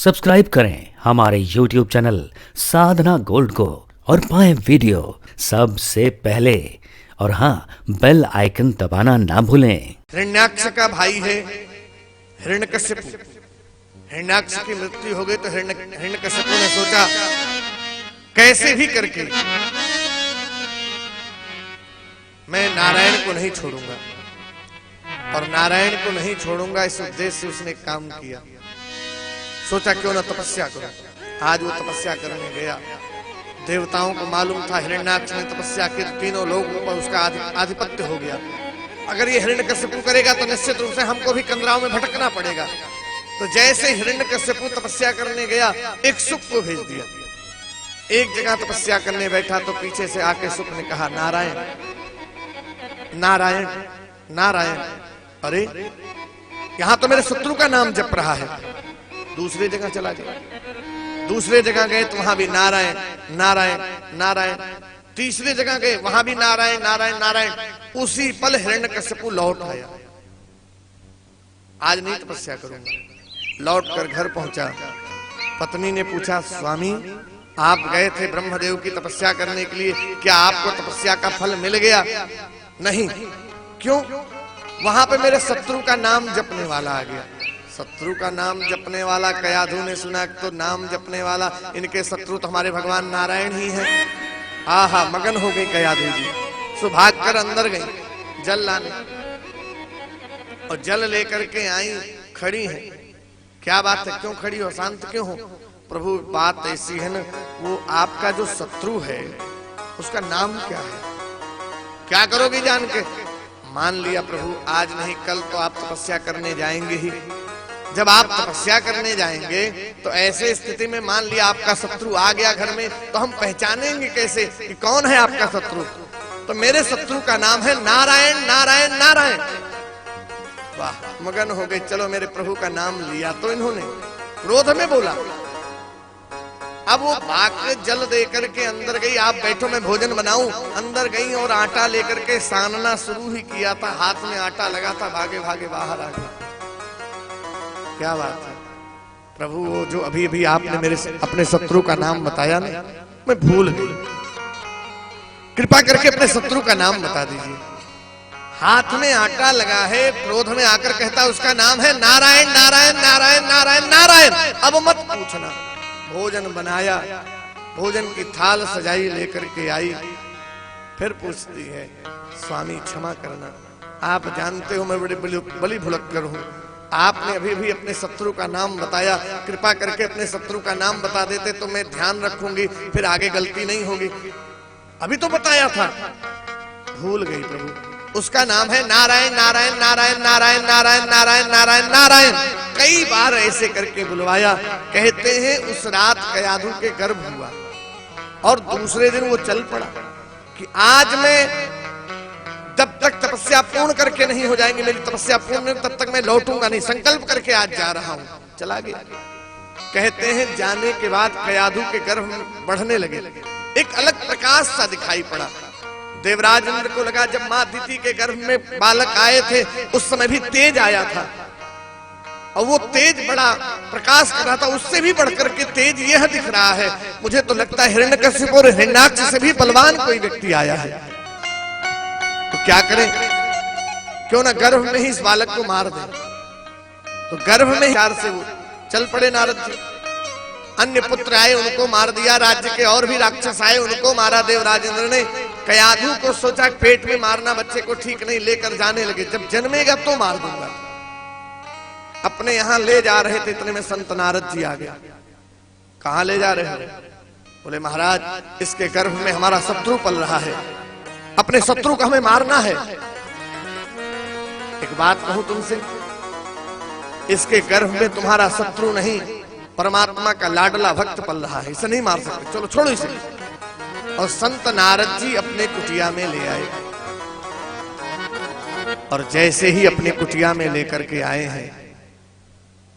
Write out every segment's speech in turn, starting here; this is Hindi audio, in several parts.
सब्सक्राइब करें हमारे YouTube चैनल साधना गोल्ड को और पाएं वीडियो सबसे पहले। और हाँ, बेल आइकन दबाना ना भूलें। हिरण्याक्ष का भाई है हिरण्यकश्यप। हिरण्याक्ष की मृत्यु हो गई तो हिरण्यकश्यप ने सोचा कैसे भी करके मैं नारायण को नहीं छोड़ूंगा, और नारायण को नहीं छोड़ूंगा इस उद्देश्य से उसने काम किया। सोचा क्यों ना तपस्या करूं। आज वो तपस्या करने गया। देवताओं को मालूम था हिरण्याक्ष ने तपस्या की तो तीनों लोगों पर उसका आधिपत्य हो गया। अगर ये हिरण्यकश्यप करेगा तो निश्चित रूप से हमको भी कंदराओं में भटकना पड़ेगा। तो जैसे हिरण्यकश्यप तपस्या करने गया, एक सुख को भेज दिया। एक जगह तपस्या करने बैठा तो पीछे से आके सुख ने कहा नारायण नारायण नारायण। अरे यहां तो मेरे शत्रु का नाम जप रहा है। दूसरी जगह चला गया। दूसरे जगह गए तो वहां भी नारायण नारायण नारायण। तीसरी जगह गए वहां भी नारायण नारायण नारायण। उसी पल हिरण्यकश्यप लौट आया। आज नहीं तपस्या करूंगा। लौट कर घर पहुंचा। पत्नी ने पूछा स्वामी आप गए थे ब्रह्मदेव की तपस्या करने के लिए, क्या आपको तपस्या का फल मिल गया? नहीं। क्यों? वहां पे मेरे शत्रु का नाम जपने वाला आ गया। शत्रु का नाम जपने वाला कयाधु ने सुना तो नाम जपने वाला, इनके शत्रु तो हमारे भगवान नारायण ही हैं। आहा, मगन हो गई कयाधु जी। सुभाग कर अंदर गई जल लाने, और जल लेकर के आई। खड़ी है। क्या बात है, क्यों खड़ी हो, शांत क्यों हो? प्रभु बात ऐसी है ना, वो आपका जो शत्रु है उसका नाम क्या है? क्या करोगे जान के? मान लिया प्रभु आज नहीं कल तो आप तपस्या करने जाएंगे ही। जब आप तपस्या करने जाएंगे तो ऐसे स्थिति में मान लिया आपका शत्रु आ गया घर में, तो हम पहचानेंगे कैसे कि कौन है आपका शत्रु? तो मेरे शत्रु का नाम है नारायण नारायण नारायण। वाह, मगन हो गए। चलो मेरे प्रभु का नाम लिया तो इन्होंने क्रोध में बोला। अब वो भाग के जल दे करके अंदर गई। आप बैठो मैं भोजन बनाऊं। अंदर गई और आटा लेकर के सानना शुरू ही किया था। हाथ में आटा लगा था, भागे भागे बाहर आ गई। क्या बात है प्रभु, वो जो अभी अभी आपने मेरे अपने शत्रु का नाम बताया ना, मैं भूल गई। कृपा करके अपने शत्रु का नाम बता दीजिए। हाथ में आटा लगा है, क्रोध में आकर कहता उसका नाम है नारायण नारायण नारायण नारायण नारायण। अब मत पूछना। भोजन बनाया, भोजन की थाल सजाई, लेकर के आई। फिर पूछती है स्वामी क्षमा करना, आप जानते हो मैं बड़ी बली भुलक्कर हूं। आपने अभी भी अपने शत्रु का नाम बताया, कृपा करके अपने शत्रु का नाम बता देते तो मैं ध्यान रखूंगी, फिर आगे गलती नहीं होगी। अभी तो बताया था। भूल गई प्रभु। उसका नाम है नारायण नारायण नारायण नारायण नारायण नारायण नारायण नारायण। कई बार ऐसे करके बुलवाया। कहते हैं उस रात कयाधु के गर्भ हुआ और दूसरे दिन वो चल पड़ा कि आज मैं जब तक तपस्या पूर्ण करके नहीं हो जाएंगे, मेरी तपस्या पूर्ण तब तक मैं लौटूंगा नहीं। संकल्प करके आज जा रहा हूं। चला गया। कहते हैं जाने के बाद कयाधु के गर्भ में बढ़ने लगे। एक अलग प्रकाश सा दिखाई पड़ा। देवराज इंद्र को लगा जब मां अदिति के गर्भ में बालक आए थे उस समय भी तेज आया था, और वो तेज बड़ा प्रकाश कर रहा था। उससे भी बढ़कर के तेज यह दिख रहा है। मुझे तो लगता है हिरण्यकश्यप और हिरण्याक्ष से भी बलवान कोई व्यक्ति आया है। तो क्या करें? क्यों ना गर्भ में ही इस बालक को मार दे। तो गर्भ में ही चार से वो चल पड़े नारद जी। अन्य पुत्र आए, उनको मार दिया। राज्य के और भी राक्षस आए, उनको मारा देवराज इंद्र ने। कयाधु को सोचा पेट में मारना बच्चे को ठीक नहीं, लेकर जाने लगे। जब जन्मेगा तो मार दूंगा। अपने यहां ले जा रहे थे, इतने में संत नारद जी आ गया। कहां ले जा रहे हो? बोले महाराज इसके गर्भ में हमारा शत्रु पल रहा है, अपने शत्रु को हमें मारना है। एक बात कहूं तुमसे, इसके गर्भ में तुम्हारा शत्रु नहीं परमात्मा का लाडला भक्त पल रहा है, इसे नहीं मार सकते। चलो छोड़ो इसे। और संत नारद जी अपने कुटिया में ले आए, और जैसे ही अपने कुटिया में लेकर के आए हैं,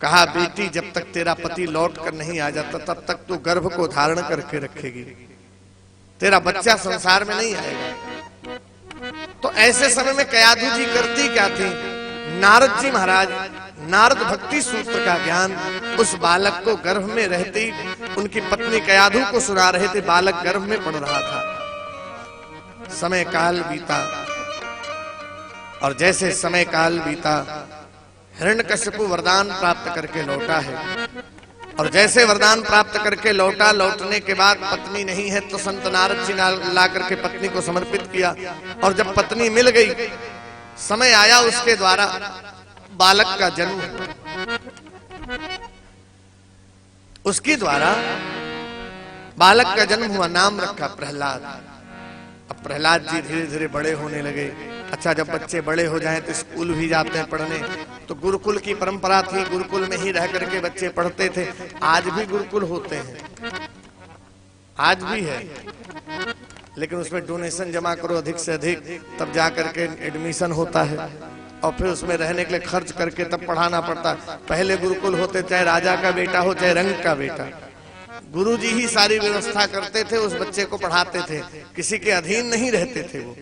कहा बेटी जब तक तेरा पति लौट कर नहीं आ जाता तब तक तू गर्भ को धारण करके रखेगी, तेरा बच्चा संसार में नहीं आएगा। तो ऐसे समय में कयाधु जी करती क्या थी? नारद जी महाराज नारद भक्ति सूत्र का ज्ञान उस बालक को गर्भ में रहते उनकी पत्नी कयाधु को सुना रहे थे। बालक गर्भ में पड़ रहा था। समय काल बीता और जैसे समय काल बीता हिरण्यकशिपु वरदान प्राप्त करके लौटा है। और जैसे वरदान प्राप्त करके लौटा, लौटने के बाद पत्नी नहीं है तो संत नारद जी ला करके पत्नी को समर्पित किया। और जब पत्नी मिल गई, समय आया उसके द्वारा बालक का जन्म, उसके द्वारा बालक का जन्म हुआ। नाम रखा प्रहलाद। अब प्रहलाद जी धीरे धीरे बड़े होने लगे। अच्छा, जब बच्चे बड़े हो जाएं तो स्कूल भी जाते हैं पढ़ने। तो गुरुकुल की परंपरा थी, गुरुकुल में ही रह करके बच्चे पढ़ते थे। आज भी गुरुकुल होते हैं, आज भी है, लेकिन उसमें डोनेशन जमा करो अधिक से अधिक, तब जा करके एडमिशन होता है और फिर उसमें रहने के लिए खर्च करके तब पढ़ाना पड़ता है। पहले गुरुकुल होते, चाहे राजा का बेटा हो चाहे रंग का बेटा, गुरुजी ही सारी व्यवस्था करते थे, उस बच्चे को पढ़ाते थे, किसी के अधीन नहीं रहते थे। वो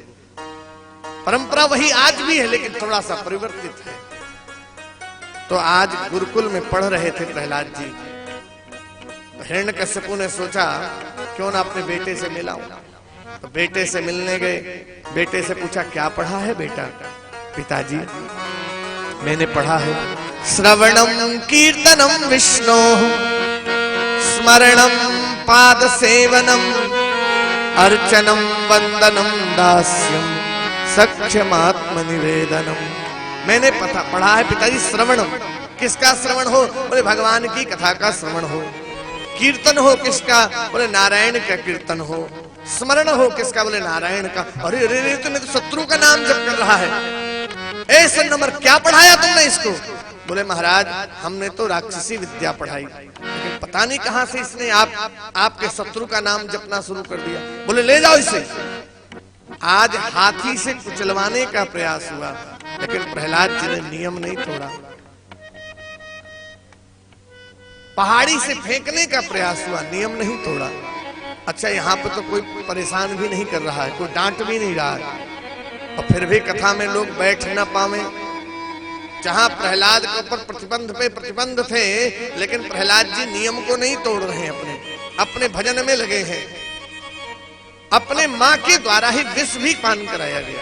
परंपरा वही आज भी है, लेकिन थोड़ा सा परिवर्तित है। तो आज गुरुकुल में पढ़ रहे थे प्रहलाद जी। हिरण्यकश्यपु ने सोचा क्यों ना अपने बेटे से मिलाऊं। तो बेटे से मिलने गए। बेटे से पूछा, क्या पढ़ा है बेटा? पिताजी, मैंने पढ़ा है श्रवणम कीर्तनम विष्णु स्मरणम पाद सेवनम अर्चनम वंदनम दास्यम सख्यमात्म निवेदनम। मैंने पढ़ा है पिताजी श्रवणम। किसका श्रवण हो? बोले भगवान की कथा का श्रवण हो। कीर्तन हो किसका? बोले नारायण का कीर्तन हो। स्मरण हो किसका? बोले नारायण का। अरे अरे अरे, तुमने तो शत्रु का नाम जप कर रहा है। ऐसे नंबर क्या पढ़ाया तुमने इसको? बोले महाराज, हमने तो राक्षसी विद्या पढ़ाई, लेकिन पता नहीं कहां से इसने आपके शत्रु का नाम जपना शुरू कर दिया। बोले ले जाओ इसे। आज हाथी से कुचलवाने का प्रयास हुआ, लेकिन प्रहलाद जी ने नियम नहीं तोड़ा। पहाड़ी से फेंकने का प्रयास हुआ, नियम नहीं तोड़ा। अच्छा, यहाँ पे तो कोई परेशान भी नहीं कर रहा है, कोई डांट भी नहीं रहा है, और फिर भी कथा में लोग बैठ न पावे। जहां प्रहलाद के ऊपर प्रतिबंध पे प्रतिबंध थे, लेकिन प्रहलाद जी नियम को नहीं तोड़ रहे हैं, अपने भजन में लगे हैं। अपने मां के द्वारा ही विष भी पान कराया गया।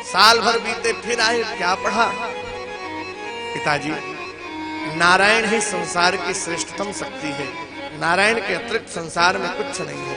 साल भर बीते, फिर आए, क्या पढ़ा? पिताजी, नारायण ही संसार की श्रेष्ठतम शक्ति है, नारायण के अतिरिक्त संसार में कुछ नहीं है।